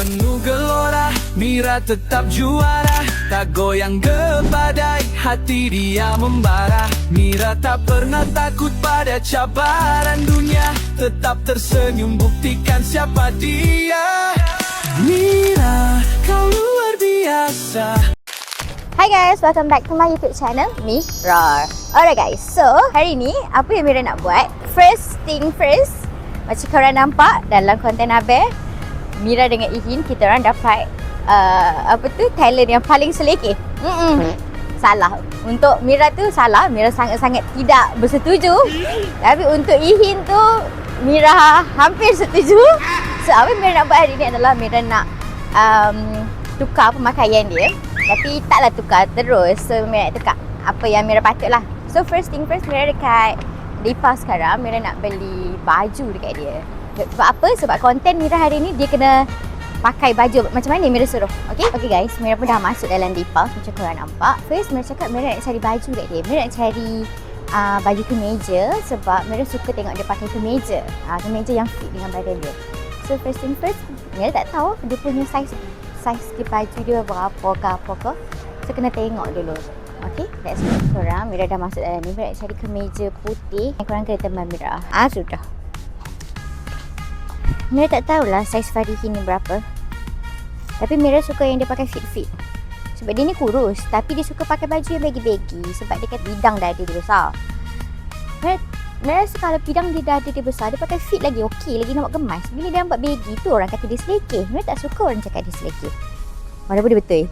penuh gelora, Mira tetap juara. Tak goyang ke badai, hati dia membara. Mira tak pernah takut pada cabaran dunia, tetap tersenyum buktikan siapa dia. Mira, kau luar biasa. Hi guys, welcome back to my YouTube channel, Mira. Alright guys, so hari ni apa yang Mira nak buat? First thing first, macam korang nampak dalam konten Abel, Mira dengan Ihin, kita orang dapat talent yang paling selekeh. Salah. Untuk Mira tu salah, Mira sangat-sangat tidak bersetuju. Tapi untuk Ihin tu, Mira hampir setuju. So apa yang Mira nak buat hari ni adalah Mira nak tukar pemakaian dia. Tapi taklah tukar terus. So Mira nak tukar apa yang Mira patut lah. So first thing first, Mira dekat Lipa sekarang, Mira nak beli baju dekat dia. Sebab apa? Sebab konten Mira hari ni dia kena pakai baju macam mana Mira suruh. Okay guys, Mira pun dah masuk dalam Lipa macam korang nampak. First Mira cakap Mira nak cari baju dekat dia. Mira nak cari baju kemeja sebab Mira suka tengok dia pakai kemeja. Kemeja yang fit dengan badan dia. So first thing first, Mira tak tahu dia punya size ke baju dia berapa ke. So kena tengok dulu. Okay, let's go. Korang, Mira dah masuk dalam ni. Mira nak cari kemeja putih. Korang kena teman Mira. Sudah. Mira tak tahulah saiz Farihin ni berapa. Tapi Mira suka yang dia pakai fit-fit. Sebab dia ni kurus, tapi dia suka pakai baju yang baggy-baggy. Sebab dia kata bidang dada dia besar. Mira rasa kalau bidang dia dada dia besar, dia pakai fit lagi okey, lagi nampak gemas. Bila dia nampak baggy tu orang kata dia selekeh. Mira tak suka orang cakap dia selekeh. Walaupun dia betul.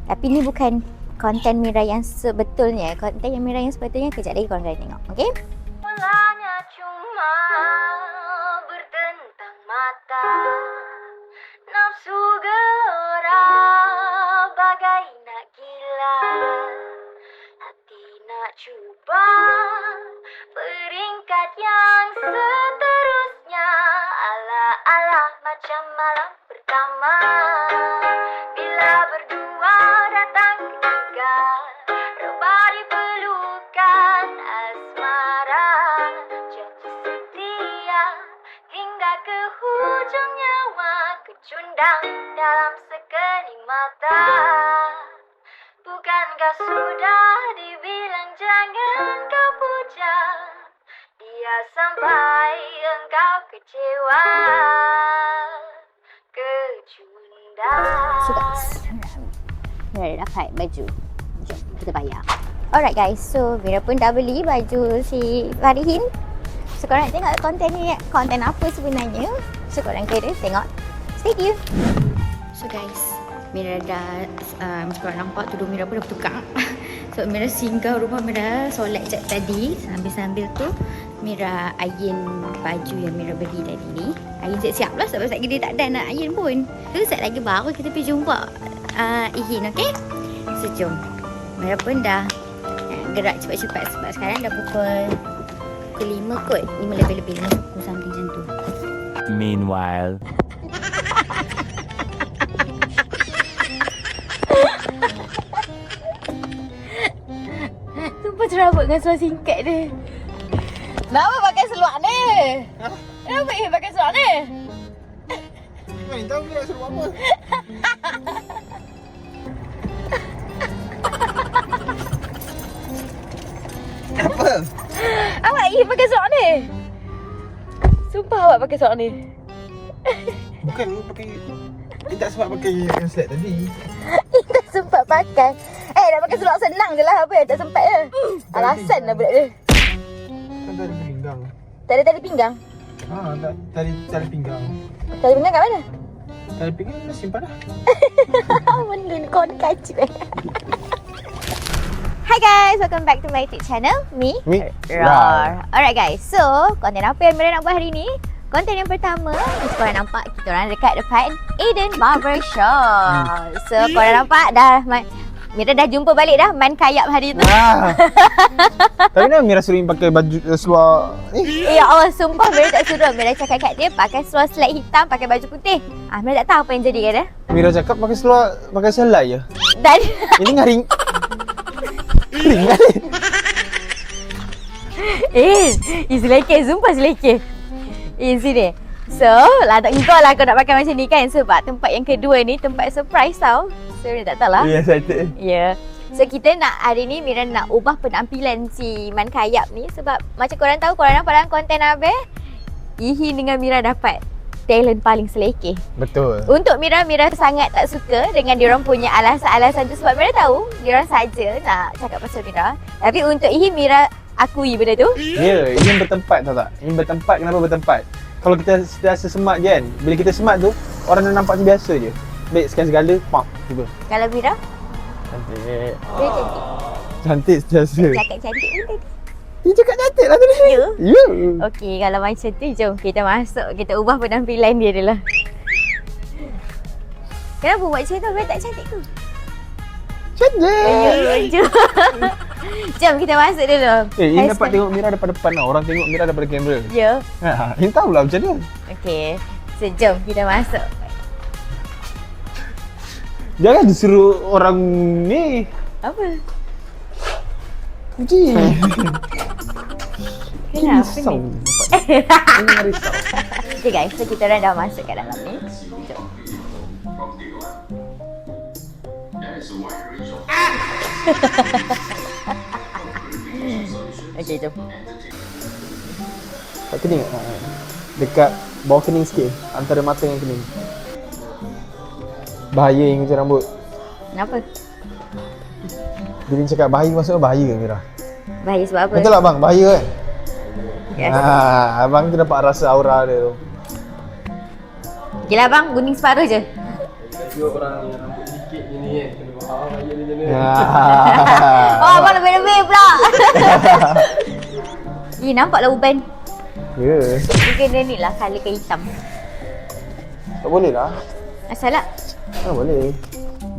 Tapi ni bukan konten Mira yang sebetulnya. Konten yang Mira yang sebetulnya kejap lagi korang kena tengok. Okay? Mulanya cuma bertentang mata, nafsu gelora bagai nak gila, hati nak cuba peringkat yang seterusnya, ala-ala macam malam pertama. Bila berdua datang ketiga, rebah di pelukan asmara, janji setia hingga ke hujung nyawa, kecundang dalam sekelip mata. Bukankah sudah dibilang jangan kau puja dia sampai engkau kecewa, kecundang. So guys, Mira dah dapat baju. Jom kita bayar. Alright guys, so Mira pun dah beli baju si Farihin. So korang nak tengok konten ni, konten apa sebenarnya. So korang kena tengok. Stay tuned. So guys, Mira dah macam korang nampak tudung Mira pun dah bertukar. So Mira singgah rumah Mira solat sekejap tadi. Sambil-sambil tu Mira iron baju yang Mira beli tadi ni. Iron siap-siap lah sebab sekejap dia tak ada nak iron pun. Tu sekejap lagi baru kita pergi jumpa Ihin, okay? So jom. Mira pun dah gerak cepat-cepat sebab sekarang dah pukul 5 kot. 5 lebih-lebih, 5 something macam tu. Meanwhile, Sumpah cerabut dengan seluar singkat dia. Kenapa pakai seluar ni? Kenapa pakai seluar ni? Mana tahu dia nak suruh apa? Apa? Awak pakai seluar ni? Sumpah awak pakai seluar ni. Bukan pakai. Dia tak sempat pakai yang slide tadi. Tak sempat pakai. Nak pakai seluar senang je lah. Apa yang tak sempat je. Alasan lah budak dia. Kan tali pinggang. Tak ada tali pinggang? Tak, tali pinggang. Tali pinggang kat mana? Tali pinggang dah simpan dah. Benda ni kau ni kacip Hi guys, welcome back to my YouTube channel, Mira. Alright guys, so konten apa yang Mira nak buat hari ni? Konten yang pertama, korang nampak kita orang dekat depan Eden Barbershop. So korang nampak dah Mira dah jumpa balik dah main kayap hari tu. Tapi kenapa Mira suruh pakai baju seluar ni? Ya Allah, sumpah Mira tak suruh. Mira cakap kat dia pakai seluar slide hitam, pakai baju putih. Mira tak tahu apa yang jadi kan. Mira cakap pakai seluar, pakai selai je. Dan ini ngaring. Ring kan? selekeh, sumpah selekeh. Sini. So, lah tak kau lah kau nak pakai macam ni kan. Sebab tempat yang kedua ni tempat surprise tau. So, ni tak tahu lah. Ya, excited. Ya. So, kita nak hari ni Mira nak ubah penampilan si Man Kayap ni. Sebab macam korang tahu, korang nampak dalam konten Abel, Ihin dengan Mira dapat talent paling selekeh. Betul. Untuk Mira sangat tak suka dengan diorang punya alasan-alasan tu. Sebab Mira tahu diorang saja nak cakap pasal Mira. Tapi untuk Ihin, Mira akui benda tu. Ya, ini bertempat tahu tak? Ini bertempat, kenapa bertempat? Kalau kita rasa smart je kan, bila kita smart tu, orang dah nampak macam biasa je. Baik, sekian segala, pop, tiba. Kalau Mira, Cantik. dia cantik. Cantik setiasa. Cakap cantik pun tadi. Dia cakap cantik lah tadi. Ya? Ya. Okey, kalau macam tu, jom kita masuk. Kita ubah penampilan dia dulu. Kenapa buat macam tu? Abang tak cantik tu? Cantik. Jom. Jom kita masuk dulu. Ini dapat tengok Mira daripada depan tau. Orang tengok Mira daripada kamera. Ya. Ini tahulah macam mana. Okey. So, jom kita masuk. Jangan disuruh orang ni. Apa? Puji. Kenapa Risau. ni? Ini risau. Okay guys, so kita orang dah masuk kat dalam ni. Jom. Okay, jom. Kat kening. Dekat bawah kening sikit. Antara mata dengan kening. Bahaya yang gunting rambut. Kenapa? Bila dia cakap bahaya, maksudnya bahaya ke Mira? Bahaya sebab apa? Betul tak bang? Bahaya kan? Yes. Abang tu dapat rasa aura dia tu. Okay lah bang, gunting separuh je. Tengok orang yang rambut sikit je ni kan. Kena faham bahaya dia macam mana. Oh, abang lebih-lebih pula. Nampaklah uban. Ya. Dia kena ni lah, colour ke hitam. Tak boleh lah. Asal tak? Tak boleh.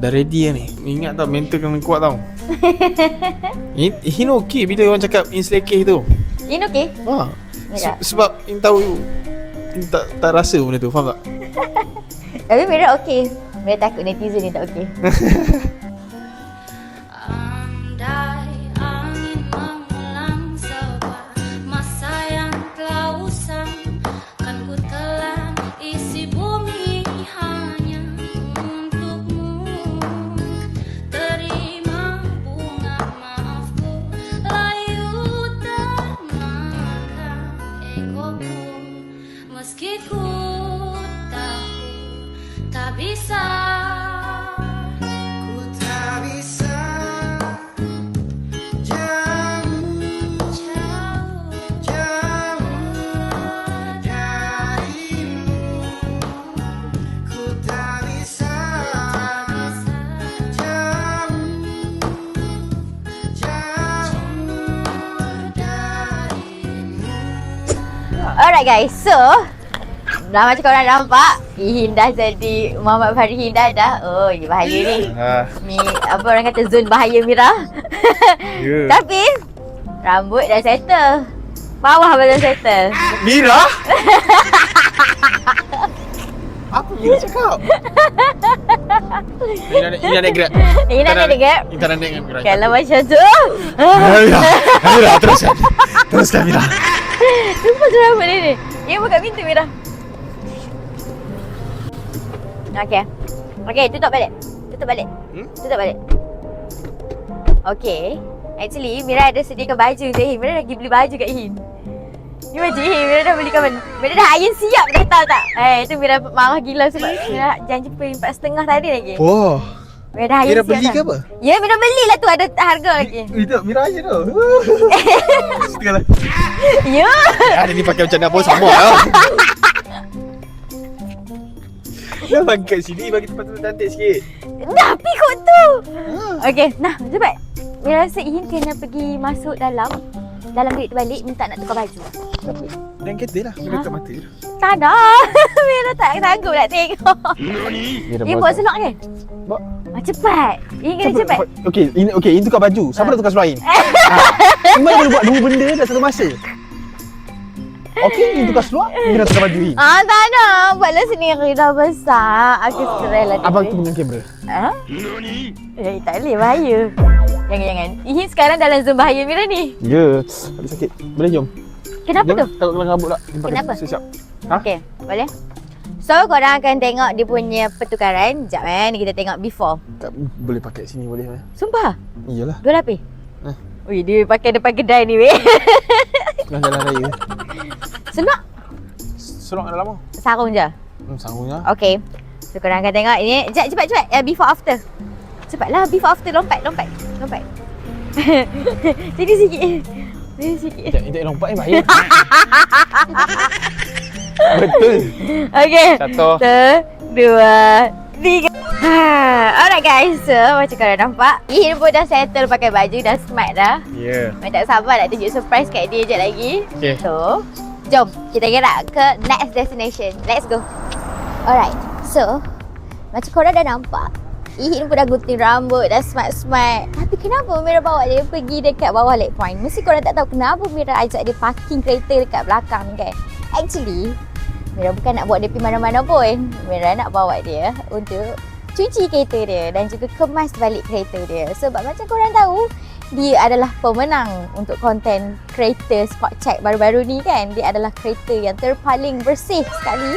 Dah ready lah ni. Ingat tau, mental kena kuat tau. Ini okey bila orang cakap inselekeh tu. Ini okey? Ha. Ya. Sebab Ini tahu Ini tak rasa benda tu, faham tak? Tapi Mira okey. Mira takut netizen ni tak okey. Andai angin mengulang sebuah masa yang telah usang, kan ku telan isi bumi hanya untukmu. Terima bunga maafku, layu termakan egoku. Meski ku tahu tak bisa. Alright guys, so dah macam korang nampak, Ihin dah jadi Muhammad Farihin dah. Oh, ini bahaya ni. Ni apa orang kata zon bahaya Mira. Ya. Tapi rambut dah settle. Bawah pun dah settle. Mira? Apa Mira cakap? Ini nak grab. Ini nak naik dekat. Kita nak naik dengan Mira. Kalau macam tu. Mira, teruskan. Teruskan Mira. Sumpah tu rambut dia ni. Dia buka pintu Mira. Okay. Okay, tutup balik. Tutup balik. Tutup balik. Okay. Actually, Mira ada sediakan baju untuk Ihin. Mira dah pergi beli baju kat Ihin. Ni baju Ihin, Mira dah belikan. Mira dah iron siap dah, tahu tak? Itu Mira marah gila sebab Mira janji pukul 4.30 tadi lagi. Wah. Mira dah iron Mira siap beli dah. ke apa? Ya, Mira belilah tu, ada harga lagi. Itu Mira aja tu. Setengah lah. Ya. Ada ni pakai macam nak pun sama lah. Dah bagi kat sini, bagi tempat tu cantik sikit. Tapi kot tu. Okay, nah, cepat. Mira rasa Ihin kena pergi masuk dalam bilik tu balik, minta nak tukar baju. Dan kereta lah, Mira kat mata je. Tak ada. Mira tak sanggup nak tengok. Ihin buat selok kan? Buat. Cepat. Ihin kena cepat. Okey, ini tukar baju. Siapa nak tukar seluar Ihin? Cuma boleh buat dua benda dalam satu masa. Okey, ini tukar seluar, Mira tukar baju Ihin. Tak ada. Buatlah sendiri, dah besar. Aku stress lah. Abang tu dengan kamera. Tak boleh, bahaya. Jangan. Ihin sekarang dalam zon bahaya Mira ni. Ya, tak sakit. Boleh jom. Kenapa tu? Takut kelang rambut tak. Kenapa? Siap. Okay. Boleh? So, korang akan tengok dia punya pertukaran. Sekejap ni kita tengok before. Tak boleh pakai sini boleh eh? Sumpah? Iyalah. 2 lapis? Eh. Ui, dia pakai depan kedai ni weh. Tengah jalan raya. Senang. Serong dalam apa? Sarung je. Sarungnya. Okay. So, korang akan tengok ini. Cepat. Before after. Cepatlah, before after. Lompat. Jadi sikit. Tak lompat ni bahaya. Betul. Okay. 1, 2, 3. Alright guys, so macam korang nampak, Ihin pun dah settle pakai baju, dah smart dah. Ya. Memang tak sabar nak tunjuk surprise kat dia je lagi. Okay. So, jom kita gerak ke next destination. Let's go. Alright, so macam korang dah nampak, Ihin pun dah gunting rambut, dah smart-smart. Tapi kenapa Mira bawa dia pergi dekat bawah Lake Point? Mesti korang tak tahu kenapa Mira ajak dia parking kereta dekat belakang ni kan. Actually, Mira bukan nak bawa dia pergi mana-mana pun. Mira nak bawa dia untuk cuci kereta dia dan juga kemas balik kereta dia. Sebab macam korang tahu, dia adalah pemenang untuk konten kereta spot check baru-baru ni kan. Dia adalah kereta yang terpaling bersih sekali.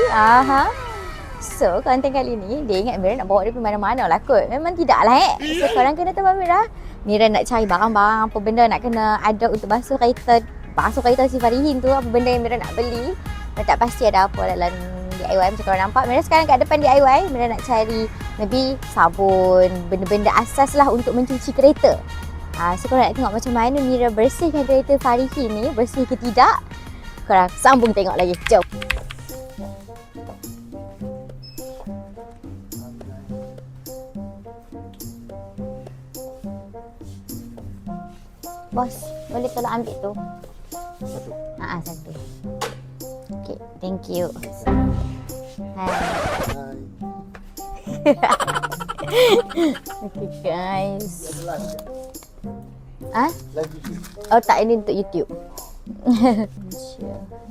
So, konten kali ni, dia ingat Mira nak bawa dia pergi mana-mana lah kot. Memang tidak lah So, korang kena tahu Mira. Mira nak cari barang-barang, apa benda nak kena ada untuk basuh kereta si Farihin tu. Apa benda yang Mira nak beli. Mira tak pasti ada apa dalam DIY macam korang nampak. Mira sekarang kat depan DIY. Mira nak cari maybe sabun, benda-benda asas lah untuk mencuci kereta. So, korang nak tengok macam mana Mira bersihkan kereta Farihin ni. Bersih ke tidak? Korang sambung tengok lagi. Jom. Bos, boleh tolong ambil tu? Satu. Okay, thank you. Hai. Okay guys. Oh tak, ini untuk YouTube.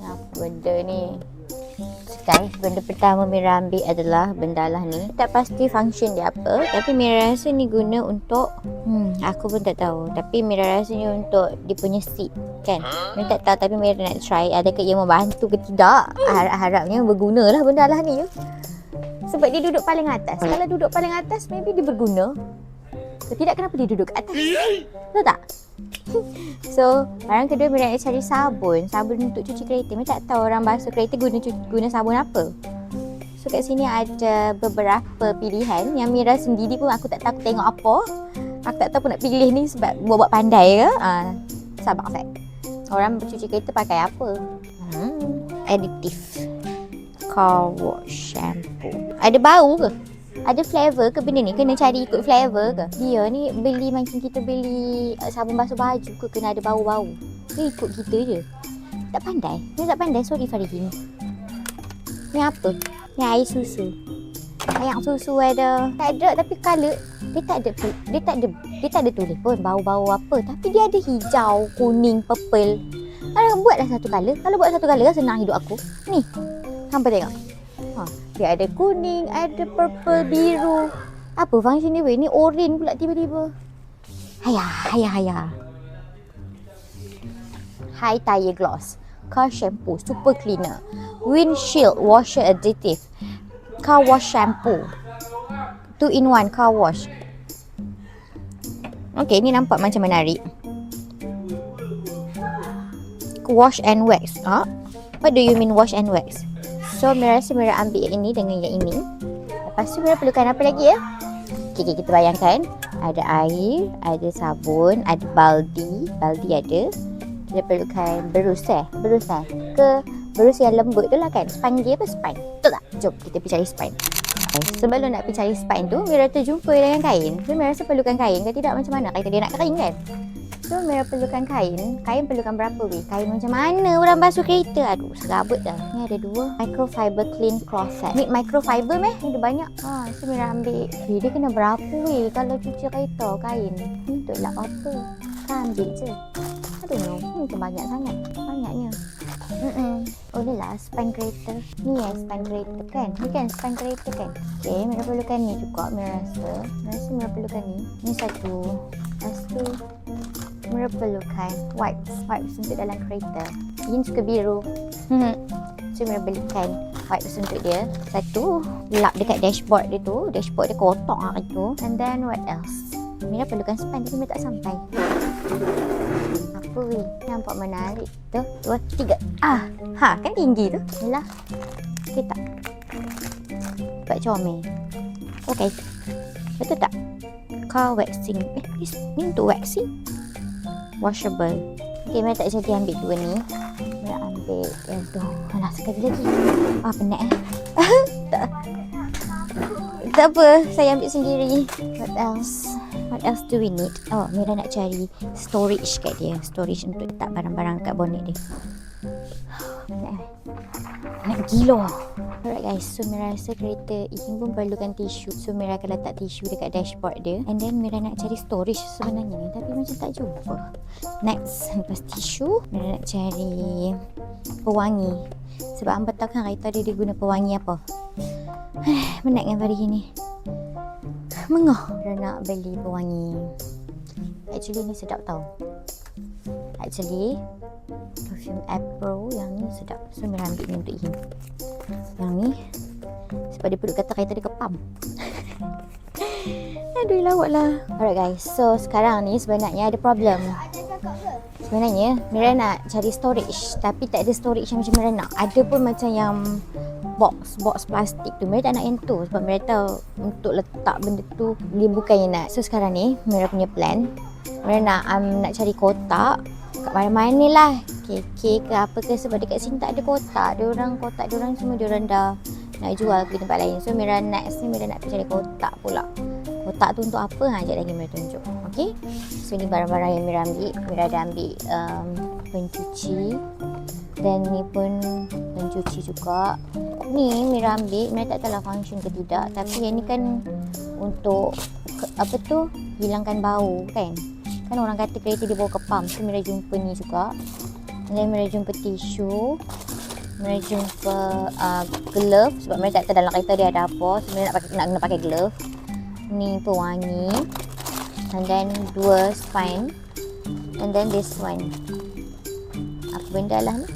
Apa benda ni? Guys, benda pertama Mira ambil adalah benda lah ni. Tak pasti function dia apa, tapi Mira rasa ni guna untuk aku pun tak tahu. Tapi Mira rasa ni untuk dia punya seat kan. Mira tak tahu, tapi Mira nak try adakah ia membantu ke tidak. Harapnya berguna lah benda lah ni. Sebab dia duduk paling atas. Kalau duduk paling atas, maybe dia berguna. Kalau tidak, kenapa dia duduk kat atas? Tahu tak? So, barang kedua Mira nak cari sabun. Sabun untuk cuci kereta. Mira tak tahu orang basuh kereta guna sabun apa. So, kat sini ada beberapa pilihan yang Mira sendiri pun aku tak tahu aku tengok apa. Aku tak tahu pun nak pilih ni sebab buat pandai ke. Sabar saya. Orang bercuci kereta pakai apa? Additive car wash shampoo. Ada bau ke? Ada flavor ke benda ni? Kena cari ikut flavor ke? Dia ni beli macam kita beli sabun basuh baju ke, kena ada bau-bau. Dia ikut kita je. Tak pandai. Dia tak pandai. Sorry Farihin. Ni apa? Ni air susu. Sayang susu ada. Tak ada, tapi colour dia tak ada tulis pun bau-bau apa. Tapi dia ada hijau, kuning, purple. Kalau buatlah satu colour. Kalau buat satu colour senang hidup aku. Ni. Hampa tengok. Dia ada kuning, ada purple, biru. Apa function dia weh? Ni orange pula tiba-tiba. Hayah. High tire gloss. Car shampoo, super cleaner. Windshield washer additive. Car wash shampoo. 2-in-1 car wash. Okay, ni nampak macam menarik. Wash and wax. What do you mean wash and wax? So, Mira rasa Mira ambil yang ini dengan yang ini. Lepas tu Mira perlukan apa lagi ya? Okay, kita bayangkan. Ada air, ada sabun, ada baldi. Baldi ada. Kita perlukan berus ke berus yang lembut tu lah kan. Spine dia apa? Spine. Betul tak? Jom kita pergi cari spine. Sebelum nak pergi cari spine tu, Mira terjumpa dengan kain. So, Mira rasa perlukan kain. Kalau tidak macam mana? Kata dia nak kering kan? So, Mira perlukan kain. Kain perlukan berapa weh? Kain macam mana orang basuh kereta? Aduh, serabut dah. Ni ada 2. Microfiber clean cloth set. Ni microfiber meh? Ni ada banyak. So Mira ambil. Dia kena berapa weh kalau cuci kereta kain? Ni untuk lap apa? Kan ambil je. I don't know. Ni macam banyak sangat. Banyaknya. Oh ni lah spine kereta. Ni spine kereta kan? Ni kan spine kereta kan? Okay, Mira perlukan ni juga. Mira rasa Mira perlukan ni. Ni satu. Lepas tu Mira perlukan wipes untuk dalam kereta. Yin suka biru. So Mira belikan wipes untuk dia. Satu, lap dekat dashboard dia tu. Dashboard dia kotak hari tu. And then what else? Mira perlukan span tapi Mira tak sampai. Apa weh? Nampak menarik. Tu, 2, 3. Kan tinggi tu. Yalah. Okay tak? Buat comel. Okay. Betul tak? Car waxing. Ni untuk waxing. Washable. Okay, Mira tak jadi ambil dua ni. Mira ambil yang tu. Alah, sekali lagi. Penat tak apa, saya ambil sendiri. What else do we need? Mira nak cari storage kat dia. Storage untuk letak barang-barang kat bonnet dia. Nak gila. Alright guys, so Mira rasa kereta Ihin pun perlukan tisu. So Mira akan letak tisu dekat dashboard dia. And then Mira nak cari storage sebenarnya ni, tapi macam tak jumpa. Next, lepas tisu, Mira nak cari pewangi. Sebab hangpa tahu kan kereta dia guna pewangi apa. Penat dengan hari ni. Mengah. Mira nak beli pewangi. Actually ni sedap tau. Actually perfume April yang ni sedap. So Mira ambil ni untuk Ihin. Yang ni sebab dia perlu kata kereta dia kepam. Aduh lawak lah. Alright guys, so sekarang ni sebenarnya ada problem. Sebenarnya Mira nak cari storage, tapi tak ada storage yang macam Mira nak. Ada pun macam yang box plastik tu. Mira tak nak yang tu sebab Mira tahu untuk letak benda tu dia bukan yang nak. So sekarang ni Mira punya plan, Mira nak cari kotak kat mana-mana lah, KK ke apa ke, sebab dekat sini tak ada kotak. Kotak diorang semua diorang dah nak jual ke tempat lain. So Mira next ni Mira nak cari kotak pula. Kotak tu untuk apa? Sekejap lagi Mira tunjuk. Okay, so ni barang-barang yang Mira ambil. Mira ada ambil pencuci, dan ni pun pencuci juga. Ni Mira ambil, Mira tak tahu lah function ke tidak, tapi yang ni kan untuk apa tu, hilangkan bau kan. Kan orang kata kereta dia bau kepam. So Mira jumpa ni juga. Dan Mira jumpa tisu. Mira jumpa glove sebab Mira tak tahu dalam kereta dia ada apa. So Mira nak kena pakai glove. Ni pewangi. And then 2 spine. And then this one. Apa benda lah ni?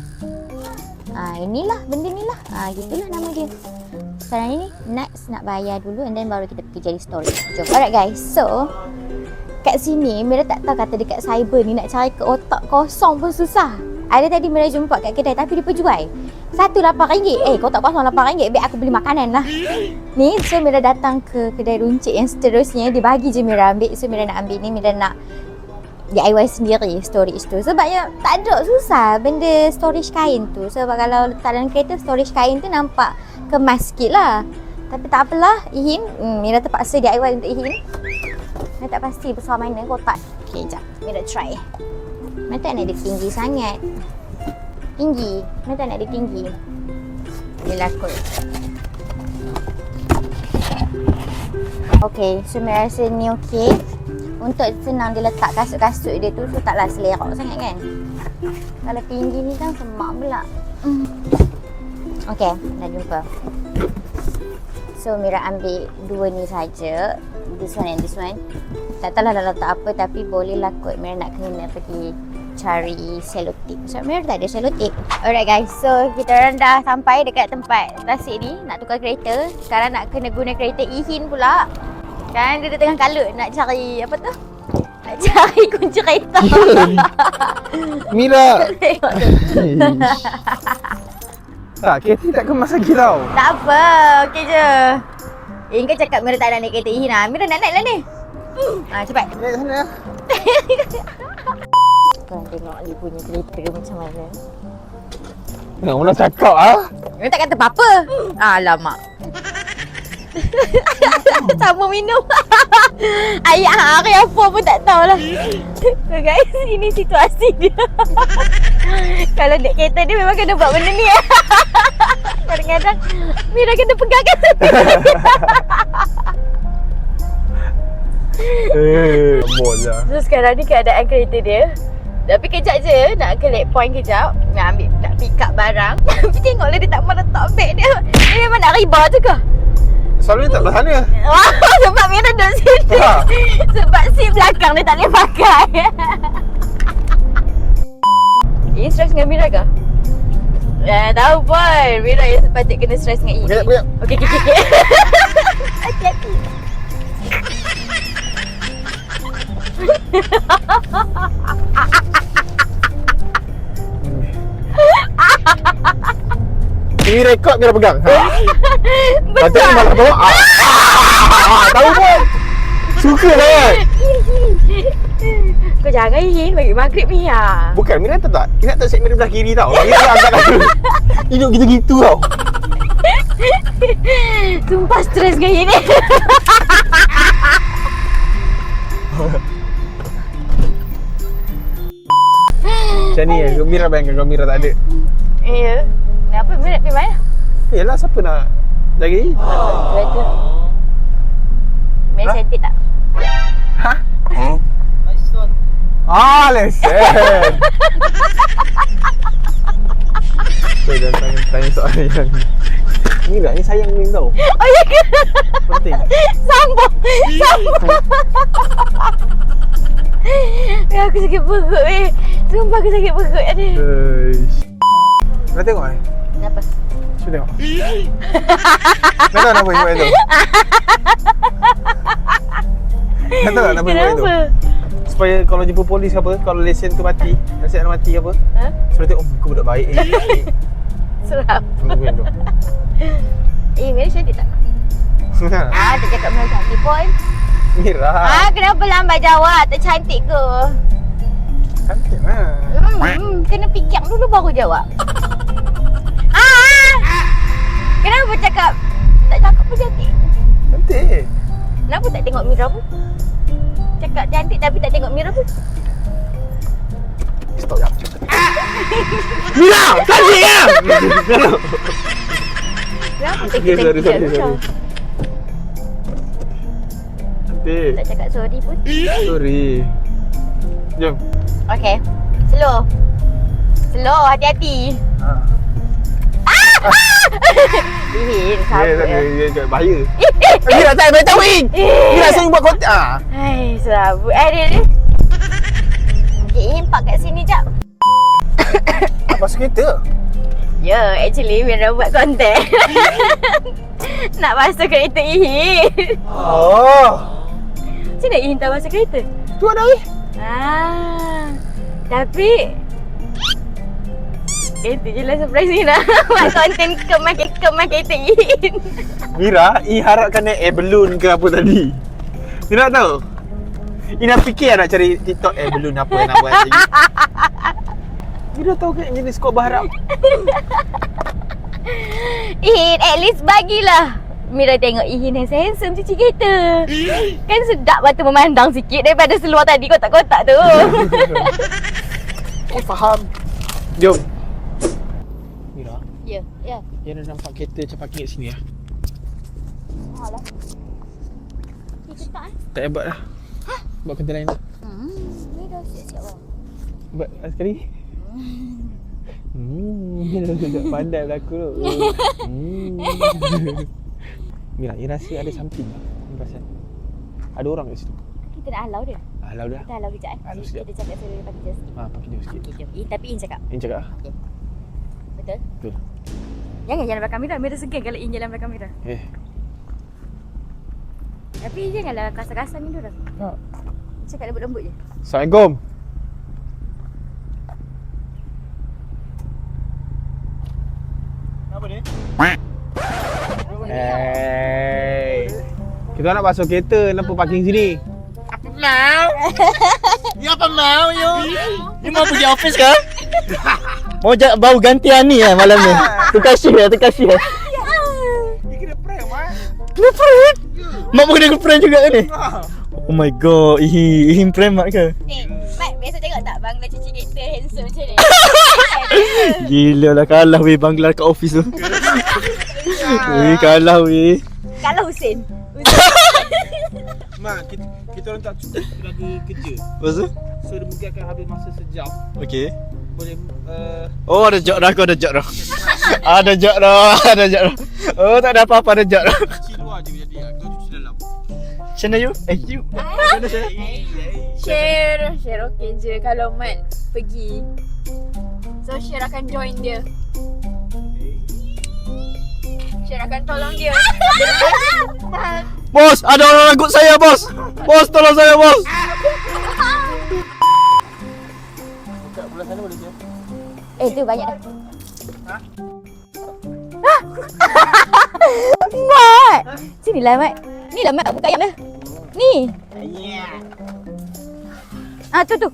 Inilah benda ni lah. Gitulah nama dia. Sekarang ni next nak bayar dulu, and then baru kita pergi jadi storage. Jom. Alright guys, so kat sini Mira tak tahu kata dekat cyber ni nak cari kotak kosong pun susah. Ada tadi Mira jumpa kat kedai tapi dia penjual satu RM8. Kotak kosong RM8. Baik aku beli makanan lah. Ni, so Mira datang ke kedai runcit yang seterusnya. Dia bagi je Mira ambil. So Mira nak ambil ni. Mira nak DIY sendiri storage tu. Sebabnya tak ada, susah benda storage kain tu. Sebab kalau letak dalam kereta storage kain tu nampak kemas sikit lah. Tapi tak apalah, Ihin, Mira terpaksa DIY untuk Ihin. Mira tak pasti besar mana kotak. Okay, jap, Mira try. Mira tak nak dia tinggi sangat. Tinggi, Mira tak nak dia tinggi. Bila kot. Okay, so Mira rasa ni okay. Untuk senang dia letak kasut-kasut dia tu, so taklah selerok sangat kan. Kalau tinggi ni kan semak pula. Okay, dah jumpa. So Mira ambil dua ni saja. This one and this one. Tak tahulah dah letak apa, tapi bolehlah kot. Mira nak kena pergi cari selotip. So Mira tak ada selotip. Alright guys, so kita orang dah sampai dekat tempat tasik ni. Nak tukar kereta. Sekarang nak kena guna kereta Ihin pula. Kan dia tengah kalut nak cari apa tu? Nak cari kunci kereta. Mira. Tak, kereta tak kemas lagi tau. Tak apa, okey je. Kau cakap Mira tak nak naik kereta Ihin lah. Mira nak naik lah ni. Cepat. Naik sana lah. Korang tengok dia punya kereta macam mana. Nak mula cakap ah. Mira tak kata apa-apa. Alamak. Sama minum. Ayat hari apa pun tak tahulah. So guys, ini situasi dia. Kalau naik kereta dia memang kena buat benda ni. Kadang-kadang Mira kena pegangkan satu. Boleh. So sekarang ni keadaan kereta dia. Tapi kejap je, nak collect point kejap. Nak ambil, nak pick up barang. Tapi tengoklah dia tak mau letak beg dia. Dia memang nak riba tu ke? Selalu tak belah sana. Sebab Mira duduk sini. Sebab seat belakang dia tak boleh pakai. Ini stress dengan Mira ke? Tahu pun. Mira yang sepatut kena stres dengan ini. Okey, Okey. Hati-hati. Ini rekod Mira pegang. Patutnya malah bawa. Tahu pun. Suka lah. Kau jangan ihin bagi maghrib ni ya. Bukan, Mira tahu tak? Ingat tak set Mira belah kiri tau? Mira angkat aku. Hidup gitu-gitu tau. Sumpah stres dengan ini. Macam ni ya, Mira bayangkan kalau Mira tak ada. Ya. Kenapa Mira nak pergi mana? Yelah, siapa nak lagi? Betul. Mira cantik tak? Lesen. Jangan tanya soalan yang Mira ni sayang ni tau. Oh ya ke? Penting. Sambung. Aku sakit perut Sumpah aku sakit perut ada. Nak tengok Kenapa? Cuba tengok. Nak tahu nama ibu itu? Nak tahu tak nama ibu itu? Supaya kalau jumpa polis ke apa, kalau lesen tu mati, lesen dah mati ke apa, supaya tengok, kau budak baik ni. Seram. Tunggu tu. Mira cantik tak? Tak cakap Mira cantik pun. Mira. Kenapa lambat jawab? Tak cantik ke? Cantik lah. Kena fikir dulu baru jawab. Kenapa cakap tak cakap pun cantik? Cantik. Kenapa tak tengok Mira pun? Cakap cantik tapi tak tengok Mira pun. Stop jap. Mira, cantik lah. Kenapa tak Okay, kita sorry. Cantik. Tak cakap sorry pun. Sorry. Jom. Okay. Slow, hati-hati. Ihin, sabar. Ya, bahaya. Mira tak beritahu. Mira sering buat kontak. Hai, serabut dia. Okay, Ihin park kat sini jap. Masuk kereta. Ya, actually Mira buat konten. Nak masuk kereta Ihin. Macam mana Ihin tak masuk kereta? Tu ada Tapi itu je lah surprise ni nak buat konten kemas kereta Ihin. Mira, harapkan naik air balloon ke apa tadi. Mira nak tahu? Ina fikir nak cari TikTok air balloon apa nak buat lagi. Mira tahu ke jenis skop berharap? Ihin, at least bagilah Mira tengok Ihin yang handsome cuci kereta. Kan sedap mata memandang sikit daripada seluar tadi kotak-kotak tu. Aku faham. Jom. Mira, Ya. dia nak nampak kereta macam parking kat sini lah. Alah. Ketak Tak hebat lah. Buat kereta lain lah. Ni dah siap-siap lah. Buat sekali. Dah pandai berlaku tu. Mira, you rasa ada something lah. Ni pasal ada orang kat situ. Kita nak halau dia. Halau dah. Kita halau kejap Halau sekejap. Dia cakap saya parking dia sikit. Parking dia sikit. Okay, jom. Tapi Ihin cakap. Ini cakap lah. Betul? Betul. Jangan jalan belakang Mira. Mira segan kalau Ihin jalan belakang Mira. Tapi janganlah kasar-kasar ni dulu. Cakap lembut-lembut je. Assalamualaikum. Apa ni? Kita nak masuk kereta, kenapa parking sini? Apa mau? You apa mau you? You mau pergi office ke? Mau bau gantian ni malam ni. Tukar shift. Ni kena prank, Mak. Kena prank? Mak pun kena prank juga ke ni? Oh my god, Ihin prank mak ke? Mat, biasa tengok tak Bangla cuci kereta handsome macam ni? Gila lah, kalah weh Bangla kat office tu. Kalah weh. Kalau Husin. Mak, kita orang tak cukup tenaga kerja. Lepas tu? So, dia mungkin akan habis masa sejam. Okay. Boleh, Oh, ada jok dah, aku ada jok dah. Ada jok dah. Oh, tak ada apa-apa, ada jok dah. cuci luar je jadi, kita cuci dalam. Macam mana you? You. Macam mana saya? Share okey je kalau Mat pergi. So Share akan join dia. Syar akan tolong dia. Bos, ada orang ragut saya, bos. Bos, tolong saya, bos. Buka belah sana boleh je. Tu banyak dah. Mat! Sinilah Mat. Ni lah Mat buka ayam dah. Ni. Tu.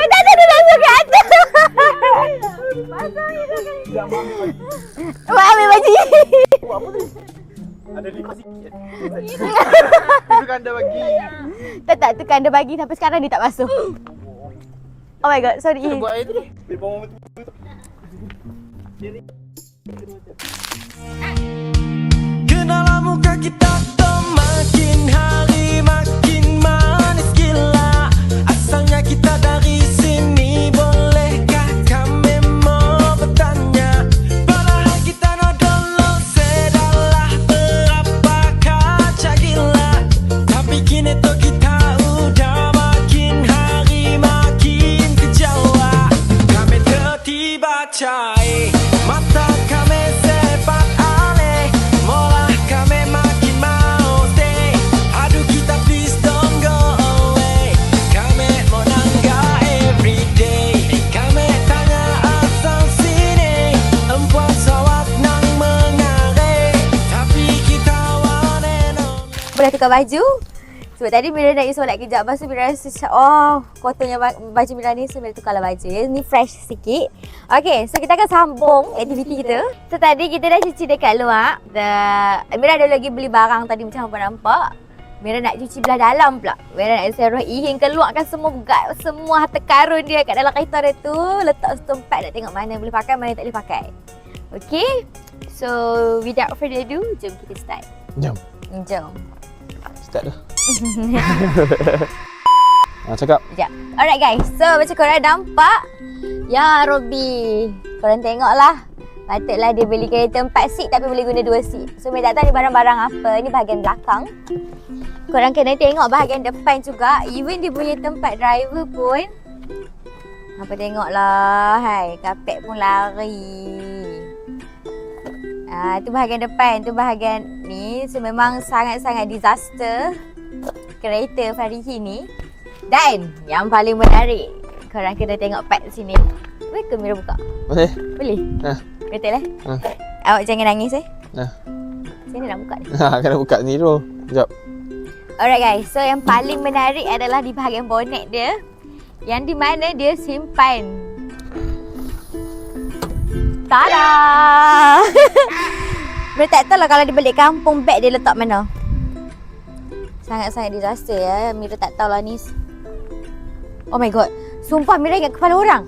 Tak ada langsung ke atas. Mak ambil baju. Ada lima sikit. Itu kan anda bagi. Tak, tu kan dia bagi sampai sekarang dia tak masuk. Oh my god, sorry. Buat air tu. Dia bawa Kenalah muka kita makin hari makin manis gila. Asalnya kita dari sini, bolehkah kami mau bertanya? Padahal kita no dulu sedalah berapa kaca gila. Tapi kini tuh kita udah makin hari makin kecewa. Kami tertiba cai, mata kami sepak alih. Molah kami makin mau stay. Aduh kita please don't go away. Kami mau nangga everyday. Kami tanya asal sini, empuan sawat nang mengare. Tapi kita one and only. Boleh tukar baju? Sebab tadi Mira nak solat kejap. Lepas tu Mira rasa kotornya baju Mira ni. So Mira tukarlah baju. Ni fresh sikit. Okay, so kita akan sambung aktiviti kita. So tadi kita dah cuci dekat luar. Mira ada lagi beli barang tadi macam apa nampak. Mira nak cuci belah dalam pula. Mira nak seroh Ihin keluarkan semua harta karun dia kat dalam kereta dia tu. Letak setempat nak tengok mana boleh pakai, mana tak boleh pakai. Okay, so without further ado, jom kita start. Jom. Start dah. Cakap. Sekejap. Alright guys, so macam korang nampak. Ya Robby, korang tengoklah. Patutlah dia beli kereta 4 seat tapi boleh guna 2 seat. So Mira tak tahu ni barang-barang apa. Ni bahagian belakang. Korang kena tengok bahagian depan juga. Even dia punya tempat driver pun. Apa tengoklah. Hai, kapet pun lari. Tu bahagian depan, tu bahagian ni. So memang sangat-sangat disaster kereta Farihi ni. Dan yang paling menarik, korang kena tengok part sini. Boleh ke Mira buka? Boleh. Boleh? Betul eh? Awak jangan nangis eh. Sini nak buka ni. Kena buka ni dulu. Sekejap. Alright guys, so yang paling menarik adalah di bahagian bonet dia. Yang di mana dia simpan. Tada! Mira tak tahu lah kalau dia balik kampung beg dia letak mana. Sangat-sangat disaster ya. Mira tak tahu lah ni. Oh my god. Sumpah Mira ingat kepala orang.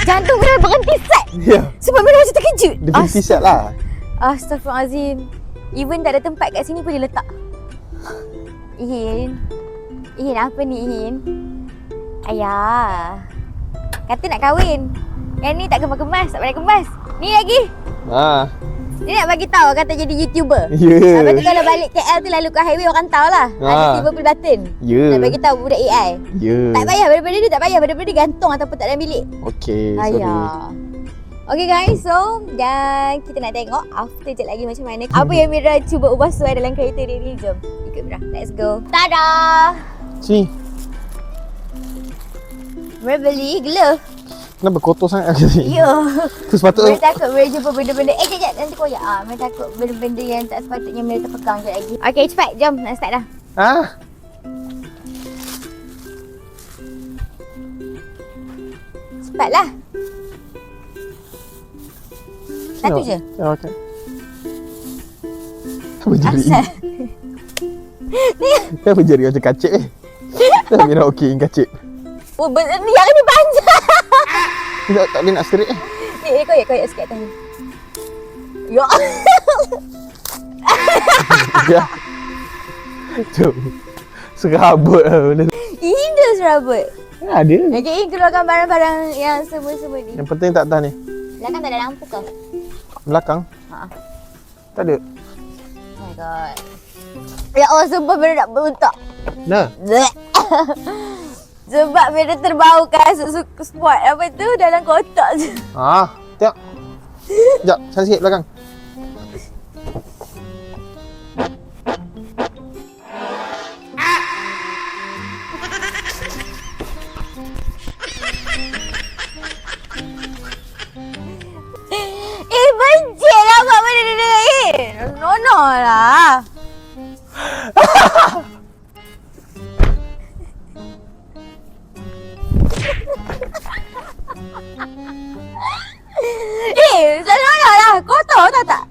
Jantung Mira berhenti set. Ya. Sebab Mira macam terkejut. Dia berhenti set lah. Astaghfirullahalazim. Even tak ada tempat kat sini pun dia letak. Ihin apa ni Ihin? Ayah. Kata nak kahwin. Yang ni tak kemas-kemas, tak pandai kemas. Ni lagi. Dia nak bagi tahu kata jadi YouTuber. Lepas tu kalau balik KL tu lalu ke highway orang tahu lah. Ada silver button. Nak bagi tahu budak AI. Tak payah daripada dia, tak payah daripada dia gantung ataupun tak ada bilik. Okey, Ayah. Okay guys, so dan kita nak tengok after je lagi macam mana apa yang Mira cuba ubah suai dalam kereta dia ni. Jom ikut Mira. Let's go. Tada! Sini. Mira beli glove. Kenapa kotor sangat kat sini? Ya. Tu sepatutnya. Mira takut Mira jumpa benda-benda. Sekejap nanti koyak. Mira takut benda-benda yang tak sepatutnya Mira terpegang sekejap lagi. Okay cepat, jom nak start dah. Cepatlah. Satu je. Okay. Apa jari? Kenapa jari macam kacip eh? Kenapa Mira okey kacip? Oh, yang ni panjang. Tak boleh nak straight eh? Koyak sikit atas ni. Ya. Ya. Jom. Serabut lah benda tu. Indah serabut. Ada. Okay, keluarkan barang-barang yang semua-semua ni. Yang penting tak tahan ni. Belakang tak ada lampu ke? Belakang? Ha. Tak ada. Oh my god. Ya Allah, sumpah Mira nak beruntak. Nah. Bleh. Sebab Mira terbau kasut sport apa tu dalam kotak je. Tengok. Sekejap, sana sikit belakang. Benci lah buat benda ni dengan Nono lah. Senonoh lah. Kau tahu tak?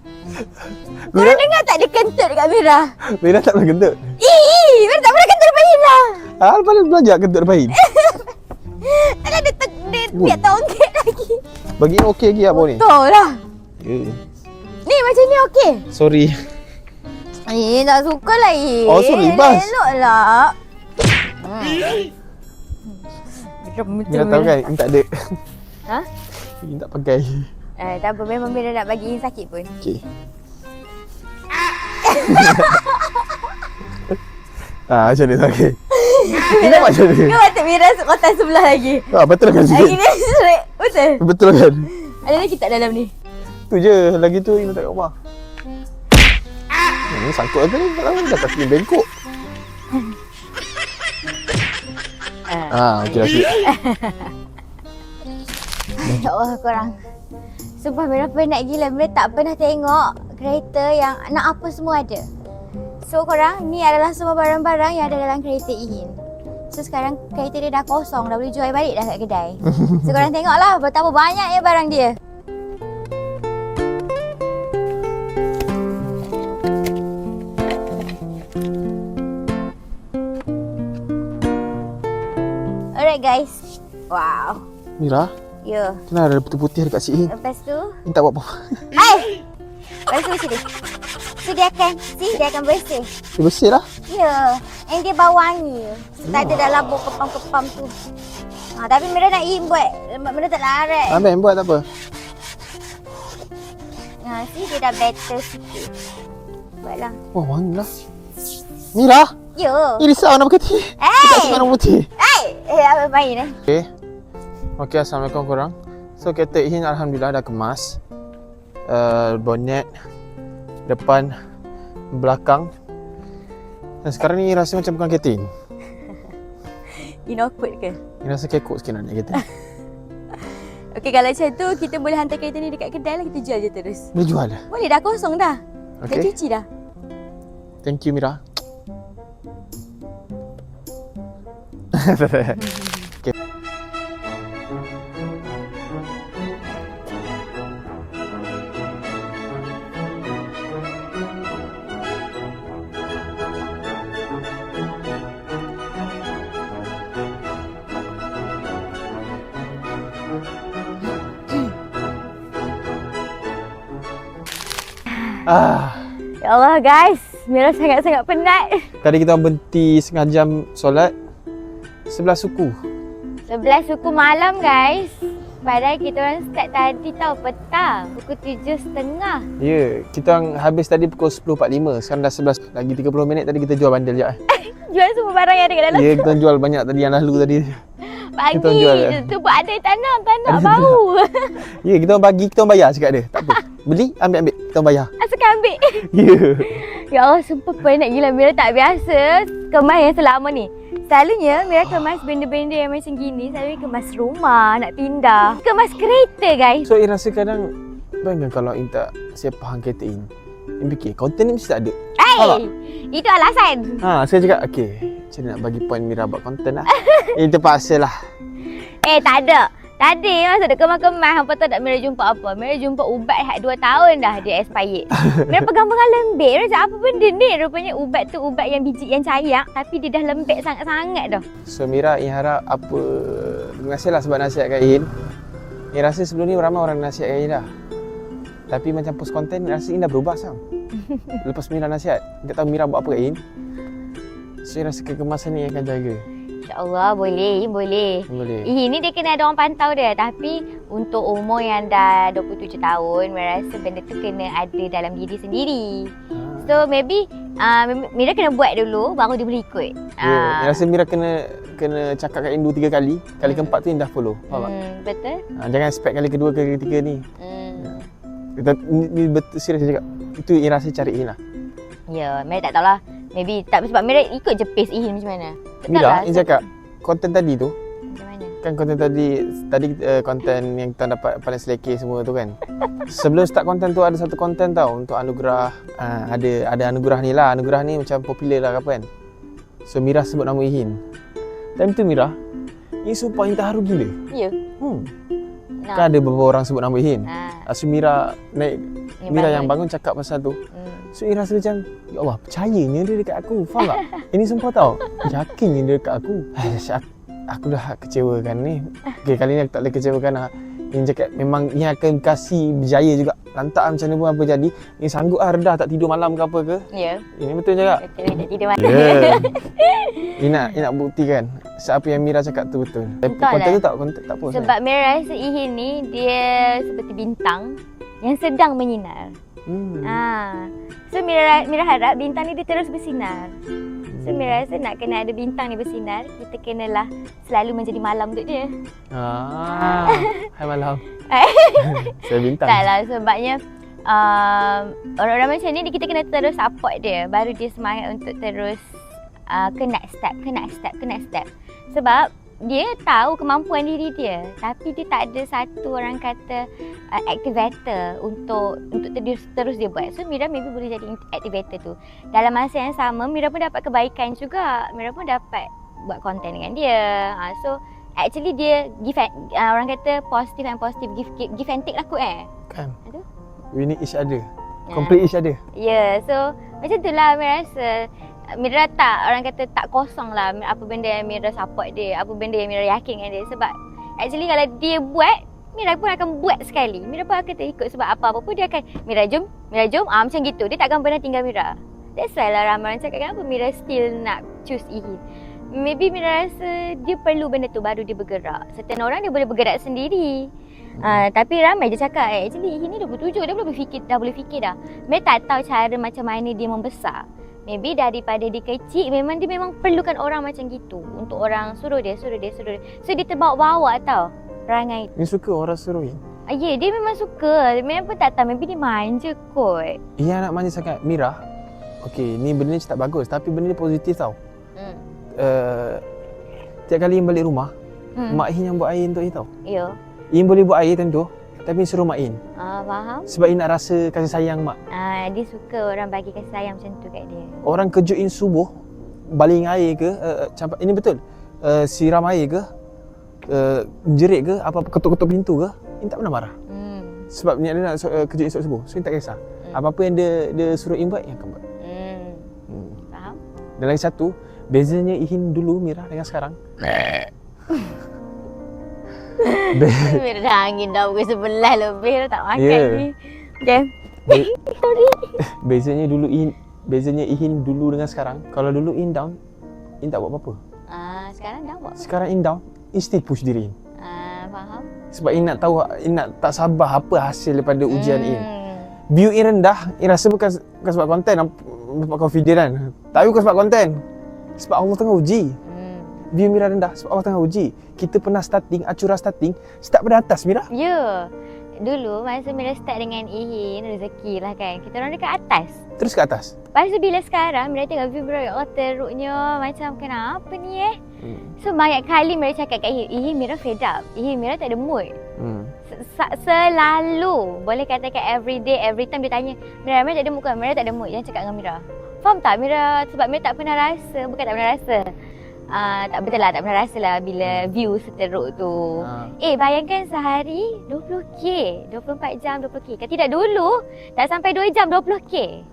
Korang dengar tak dia kentut dekat Mira? Mira tak pernah kentut. Mira tak pernah kentut depan Mira. Lepas dia belajar kentut depan. Alah dia biar tonggek lagi. Bagi ni okey lagi apa ni? Tahu lah. Ya. Ni macam ni okey. Sorry. Tak suka lah Oh, sorry, Bas. Elok lah. Mira tahu kan? Ini tak ada. Ha? Ini tak pakai. Tak apa, memang Mira nak bagi Iin sakit pun. Okey. Macam ni okey. Ini nak macam ni. Kau patut Mira kotak sebelah lagi. Betul kan sikit. Lagi ni straight. Betul? Betul kan? Ada lagi tak dalam ni? Tu je, lagi tu Ina tak kat rumah. Ni sangkut apa ni? Tak tahu, dah kaki bengkok. Okey dah sikit. Ya Allah korang. Sumpah Mira penat gila. Mira tak pernah tengok kereta yang nak apa semua ada. So korang, ni adalah semua barang-barang yang ada dalam kereta Iin. So sekarang kereta dia dah kosong, dah boleh jual balik dah kat kedai. So korang tengoklah betapa banyaknya barang dia. Alright guys. Wow. Mira, Ya. kenapa ada putih-putih dekat si Iin? Lepas tu, Iin tak buat apa-apa. hai. Lepas tu sini. So dia akan bersih. Dia bersih lah. Ya. And dia bau wangi. Tak ada dalam bau kepam-kepam tu. Tapi Mira nak Iin buat. Mira tak larat. Ambil buat tak apa. Dia dah better sikit. Buatlah. Wah, wangi lah. Mira, Ya. ini risau warna putih. Tak suka warna putih. Apa main Okey, Assalamualaikum korang. So kereta Iin Alhamdulillah dah kemas. Bonnet, depan, belakang. Dan sekarang ni rasa macam bukan kereta Iin. Iin awkward ke? Ini rasa kekok sikit nak naik kereta. Okey, kalau macam tu kita boleh hantar kereta ni dekat kedai lah. Kita jual je terus. Boleh jual lah. Boleh dah kosong dah. Dah Okey. cuci dah. Thank you Mira. Okay. Ya Allah guys, Mira sangat-sangat penat. Tadi kita berhenti setengah jam solat. 11 suku. 11 suku malam guys. Padahal kita orang start tadi tau petang. Pukul 7.30. Ya, kita orang habis tadi pukul 10.45. Sekarang dah 11. Lagi 30 minit tadi kita jual bandel je. Jual semua barang yang ada kat dalam. Ya, kita jual banyak tadi yang lalu tadi. Pagi kita jual, ya. tu buat ada tanam bau. Ya, kita orang bagi, kita orang bayar cakap dia. Tak apa. Beli, ambil. Kita orang bayar. Asalkan ambil. Ya. Ya Allah, sumpah penat gila. Mira tak biasa kemas yang selama ni. Selalunya Mira kemas benda-benda yang macam gini, selalunya kemas rumah, nak pindah. Kemas kereta guys. So, Iin rasa kadang, bayangkan kalau Iin tak siap faham kereta Iin. Iin fikir, konten ni mesti tak ada. Faham tak? Itu alasan. Saya cakap, okey, macam mana nak bagi point Mira buat konten lah. Iin terpaksa lah. Tak ada. Tadi masa duk kemas-kemas, hampa tahu tak Mira jumpa apa? Mira jumpa ubat hak 2 tahun dah dia expired. Mira pegang lembik. Mira cakap, apa benda ni? Rupanya ubat tu ubat yang biji yang cayak, tapi dia dah lembik sangat-sangat dah. So Mira, Iin harap apa, terima kasih lah sebab nasihat kat Iin. Iin rasa sebelum ni ramai orang nasihat kat Iin dah. Tapi macam post konten, rasa Iin dah berubah sang. Lepas Mira nasihat, tak tahu Mira buat apa kat Iin. So Iin rasa kegemasan ni Iin akan jaga. InsyaAllah boleh. Boleh. Ini dia kena ada orang pantau dia. Tapi untuk umur yang dah 27 tahun, Mira rasa benda tu kena ada dalam diri sendiri. So maybe Mira kena buat dulu baru dia boleh ikut. Ya, rasa Mira kena cakap kat Indu 3 kali. Kali keempat tu Indah follow. Faham tak? Betul. Jangan expect kali kedua ke ketiga ni. Ni betul serius saya cakap. Itu yang rasa cari Ihin lah. Ya, Mira tak tahulah. Maybe tak sebab Mira ikut je pace Ihin macam mana. Betul Mira, lah. Ihin cakap konten tadi tu Macam mana? kan konten tadi konten yang kita dapat paling selekeh semua tu kan. Sebelum start konten tu ada satu konten tau untuk anugerah. Ada anugerah ni lah. Anugerah ni macam popular lah kan. So Mira sebut nama Ihin. Time tu Mira, ini sumpah Ihin terharu gila. Ya. Kan ada beberapa orang sebut nama Ihin. So Mira naik, Mira yang bangun cakap pasal tu. So Ihin rasa macam, ya Allah, percayanya dia dekat aku. Faham tak? Ini sumpah tau, yakinnya dia dekat aku. Aku dah kecewakan ni. Okay, kali ni aku tak boleh kecewakan lah. Ini cakap memang ni akan kasih berjaya juga. Lantak macam mana pun apa jadi. Ni sanggup lah redah tak tidur malam ke apa ke. Ya. Ini betul cakap. Okay, tak tidur malam. Ni nak buktikan siapa yang Mira cakap tu betul. Konten tu tak post. Sebab Mira rasa Ihin ni dia seperti bintang yang sedang menyinar. So Mira harap bintang ni dia terus bersinar. So Mira rasa nak kena ada bintang ni bersinar, kita kenalah selalu menjadi malam untuk dia. Hai malam. Saya bintang. Taklah, sebabnya orang-orang macam ni kita kena terus support dia. Baru dia semangat untuk terus ke next step. Sebab dia tahu kemampuan diri dia, tapi dia tak ada satu orang kata activator untuk terus dia buat. So Mira maybe boleh jadi activator tu. Dalam masa yang sama Mira pun dapat kebaikan juga. Mira pun dapat buat konten dengan dia. So actually dia give orang kata positive and positive, give and take lah kot Kan. Aduh. We need each other. Complete each other. Ya, so macam tu lah Mira rasa. Mira orang kata tak kosong lah apa benda yang Mira support dia, apa benda yang Mira yakin dengan dia. Sebab actually kalau dia buat, Mira pun akan buat sekali. Mira pun akan terikut sebab apa-apa pun dia akan, Mira jom, macam gitu. Dia takkan pernah tinggal Mira. That's why lah ramai orang cakap kenapa Mira still nak choose Ihin. Maybe Mira rasa dia perlu benda tu baru dia bergerak. Certain orang dia boleh bergerak sendiri. Tapi ramai je cakap actually Ihin ni 27, dia boleh fikir dah. Mira tak tahu cara macam mana dia membesar. Maybe daripada dia kecil dia memang perlukan orang macam gitu. Untuk orang suruh dia. So dia terbawa-bawa tau perangai. Dia suka orang suruhin. Ya, dia memang suka. Memang pun tak tahu, maybe dia manja kot. Ia nak manja sangat. Mira, okay, ni benda ni tak bagus tapi benda ni positif tau. Tiap kali Ihin balik rumah, mak Ihin yang buat air untuk Ihin tau. Ya. Ihin boleh buat air tentu, tapi suruh mak Ihin. Faham? Sebab Ihin nak rasa kasih sayang mak. Dia suka orang bagi kasih sayang macam tu kat dia. Orang kejut Ihin subuh, baling air ke, ini betul, siram air ke, jerit ke, apa ketuk-ketuk pintu ke, Ihin tak pernah marah. Sebab niat dia nak kejut Ihin subuh, so Ihin tak kisah. Apa-apa yang dia suruh Ihin buat, Ihin akan buat. Faham? Dan lagi satu, bezanya Ihin dulu Mira dengan sekarang. Mira dah angin dah pukul 11 lebih dah tak makan ni. Okay. Bezanya Ihin dulu dengan sekarang. Kalau dulu Ihin down, Ihin tak buat apa-apa. Sekarang dah buat. Sekarang Ihin down, Ihin still push diri Ihin. Faham? Sebab Ihin nak tahu, Ihin nak tak sabar apa hasil daripada ujian Ihin. View Ihin rendah, Ihin rasa bukan sebab konten, dapat confident kan. Tapi bukan sebab konten. Sebab Allah tengah uji. View Mira rendah sebab Allah tengah uji. Kita pernah acura starting, start pada atas Mira. Ya. Dulu masa Mira start dengan Ihin, rezeki lah kan. Kita orang dekat atas. Terus ke atas. Lepas tu bila sekarang Mira tengok view Mira, ya Allah teruknya macam kenapa ni So banyak kali Mira cakap kat Ihin, Mira fed up. Ihin, Mira tak ada mood. Selalu boleh katakan every day, every time dia tanya, Mira tak ada mood kan? Mira tak ada mood. Jangan cakap dengan Mira. Faham tak Mira? Sebab Mira tak pernah rasa, bukan tak pernah rasa. Tak betul lah, tak pernah rasa lah bila view seteruk tu. Bayangkan sehari 20k, 24 jam 20k. Kan tidak dulu, tak sampai 2 jam 20k.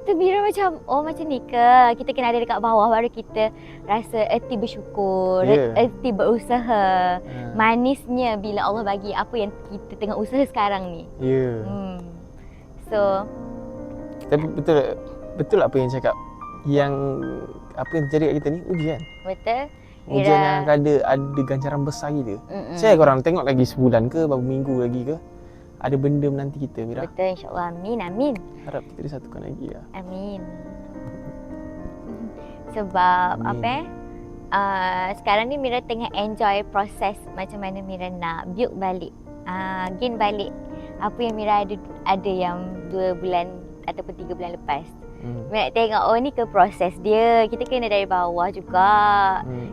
Tu Mira macam, macam ni ke? Kita kena ada dekat bawah baru kita rasa erti bersyukur, erti berusaha. Manisnya bila Allah bagi apa yang kita tengah usaha sekarang ni. So tapi betul apa yang cakap, yang apa yang terjadi kat kita ni ujian. Betul. Hujan yang ada ganjaran besar gila. Saya korang tengok lagi sebulan ke, beberapa minggu lagi ke, ada benda menanti kita, Mira. Betul, insyaAllah. Amin, amin. Harap kita disatukan lagi lah. Amin. Sebab Amin. sekarang ni Mira tengah enjoy proses macam mana Mira nak build balik, gain balik apa yang Mira ada yang 2 bulan ataupun 3 bulan lepas. Mira nak tengok, oh ni ke proses dia. Kita kena dari bawah juga.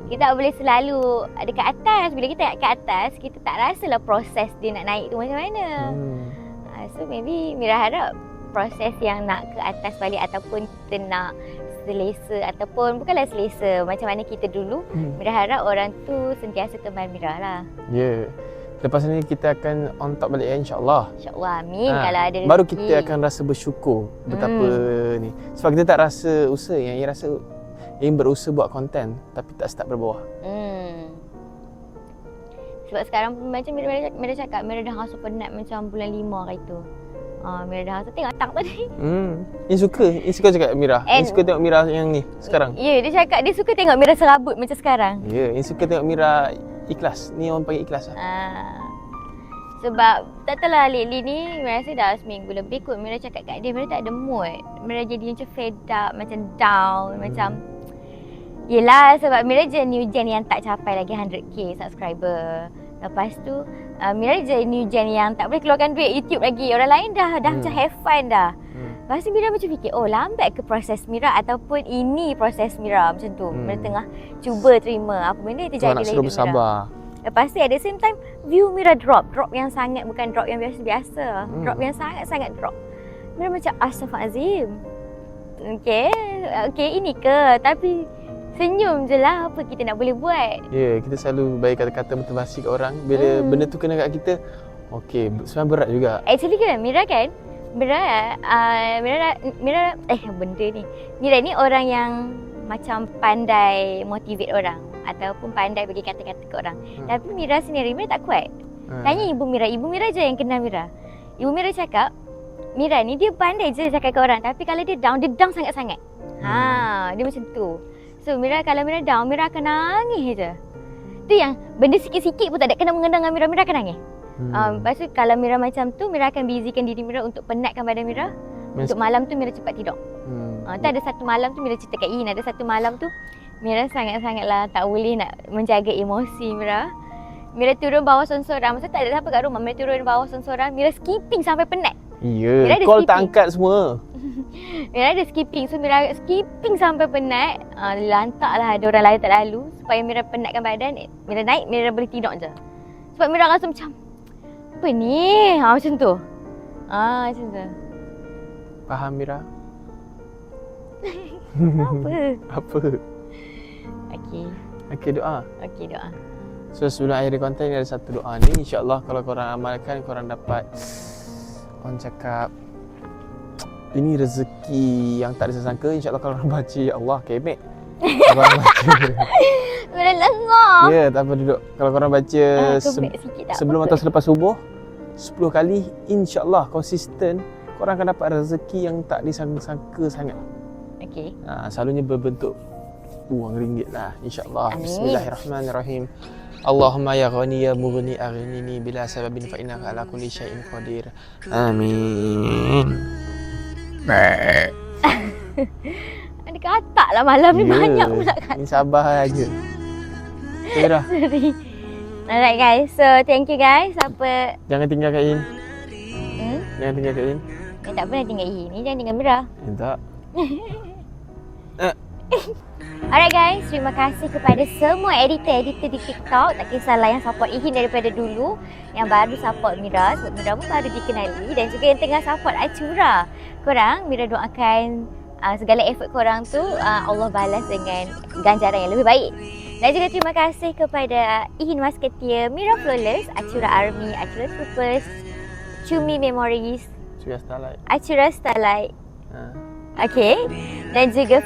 Kita tak boleh selalu dekat atas. Bila kita kat atas, kita tak rasalah proses dia nak naik tu macam mana. So maybe Mira harap proses yang nak ke atas balik ataupun kita nak selesa ataupun bukanlah selesa macam mana kita dulu, Mira harap orang tu sentiasa teman Mira lah. Ya. Lepas ni kita akan on top balik insya-Allah. InsyaAllah, amin. Kalau ada rezeki. Baru kita akan rasa bersyukur betapa ni. Sebab kita tak rasa usaha, yang rasa yang berusaha buat konten tapi tak start berbawah. Sebab sekarang macam Mira cakap, Mira dah rasa penat macam bulan 5 hari tu. Mira dah rasa tengok tak tadi. Ini suka cakap Mira. Ini suka tengok Mira yang ni sekarang. Ya, dia cakap dia suka tengok Mira serabut macam sekarang. Ya, ini suka tengok Mira ikhlas. Ni orang panggil ikhlas lah. Sebab tak tahulah lately ni Mira rasa dah seminggu lebih kot Mira cakap kat dia, Mira tak ada mood. Mira jadi macam fed up, macam down, macam yelah sebab Mira je new gen yang tak capai lagi 100k subscriber. Lepas tu Mira je new gen yang tak boleh keluarkan duit YouTube lagi. Orang lain dah macam have fun dah. Lepas tu Mira macam fikir, oh lambat ke proses Mira ataupun ini proses Mira macam tu. Mira tengah cuba terima apa benda yang terjadi dalam hidup Mira. Lepas tu at the same time view Mira drop yang sangat, bukan drop yang biasa-biasa. Drop yang sangat-sangat drop. Mira macam astaghfirullahalazim. Okay ini ke? Tapi senyum je lah, apa kita nak boleh buat. Ya, kita selalu bagi kata-kata motivasi kat orang. Bila benda tu kena kat kita, okey, sebenarnya berat juga. Actually kan Mira ni orang yang macam pandai motivate orang ataupun pandai bagi kata-kata ke orang. Tapi Mira sendiri Mira tak kuat. Tanya ibu Mira je yang kenal Mira. Ibu Mira cakap, Mira ni dia pandai je cakap ke orang, tapi kalau dia down sangat-sangat. Dia macam tu. So kalau Mira down, Mira akan nangis je. Tu yang benda sikit-sikit pun tak ada kena mengena dengan Mira akan nangis. Lepas tu kalau Mira macam tu, Mira akan busykan diri Mira untuk penatkan badan Mira. Untuk malam tu Mira cepat tidur. Tu ada satu malam tu Mira cerita kat Iin, ada satu malam tu Mira sangat-sangatlah tak boleh nak menjaga emosi Mira. Mira turun bawah sorang-sorang. Masa tak ada siapa kat rumah, Mira turun bawah sorang-sorang, Mira skipping sampai penat. Ya, call tak angkat semua. Mira ada skipping. So Mira skipping sampai penat. Lantaklah ada orang lain tak lalu supaya Mira penatkan badan. Mira naik, Mira boleh tidur je. Sebab Mira rasa macam apa ni? Macam tu. Macam tu. Faham Mira? Apa? Okey, doa. Okey, doa. So sebelum akhir konten ni ada satu doa ni, insya-Allah kalau korang amalkan, korang dapat, orang cakap, ini rezeki yang tak disangka. InsyaAllah kalau orang baca, ya Allah, kemek. Kalau korang baca. Mira lengah. Ya, tak apa, duduk. Kalau korang baca sebelum atau selepas subuh 10 kali, insyaAllah konsisten, korang akan dapat rezeki yang tak disangka sangat. Okey. Selalunya berbentuk wang ringgit lah, insyaAllah. Bismillahirrahmanirrahim. Allahumma ya ghani ya mughni aghnini bila sababin fa innaka ala kulli syai'in qadir. Amin. Ada katak lah malam ni, banyak pula katak. Ni sabar aja. Okay dah. Sorry. Alright guys, so thank you guys. Jangan tinggalkan Iin. Jangan tinggalkan Iin. Tak pernah tinggal Iin. Ni jangan tinggal Mira. Tak. Alright guys, terima kasih kepada semua editor-editor di TikTok. Tak kisahlah yang support Ihin daripada dulu, yang baru support Mira sebab Mira pun baru dikenali, dan juga yang tengah support Acura. Korang, Mira doakan segala effort korang tu Allah balas dengan ganjaran yang lebih baik. Dan juga terima kasih kepada Ihin Musketeer, Mira Flawless, Acura Army, Acura Troopers, Cumi Memories, Acura Starlight. Okay, dan juga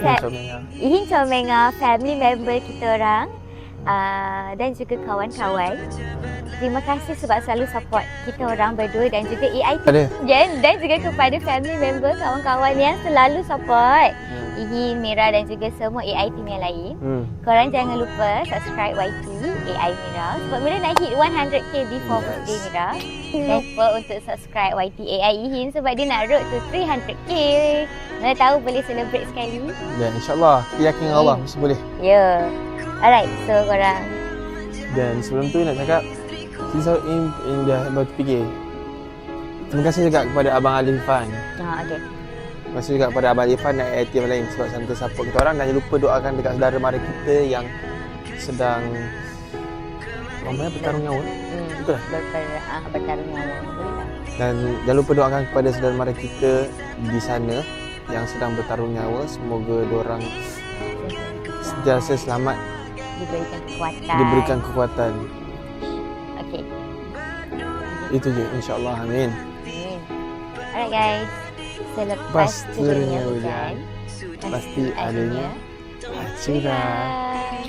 Ihin Comengah, family member kita orang, dan juga kawan-kawan. Terima kasih sebab selalu support kita orang berdua, dan juga EIT dan juga kepada family member, kawan-kawan yang selalu support. Ihin, Mira dan juga semua AI team yang lain. Hmm. Korang jangan lupa subscribe YT AI Mira sebab Mira nak hit 100k before birthday Mira. Jangan lupa untuk subscribe YT AI Ihin sebab dia nak road to 300k. Mana tahu boleh celebrate sekali. Dan insyaAllah kita yakin dengan Allah mesti boleh. Ya. Alright, so korang Dan sebelum tu nak cakap kita dah baru fikir. Terima kasih juga kepada Abang Ali Fan. okay. Terima kasih juga kepada Abang Ali Fan dan IT yang lain sebab selalu support kita orang. Dan jangan lupa doakan dekat saudara mara kita yang sedang bertarung nyawa. Betul tak? Bertarung nyawa. Boleh tak? Dan jangan lupa doakan kepada saudara mara kita di sana yang sedang bertarung nyawa. Semoga diorang sentiasa selamat, Diberikan kekuatan. Okay. Okay. Itu je, insyaAllah. Amin. Alright guys. Selepas Pas turunnya turunnya hujan, pasti adanya curah. curah.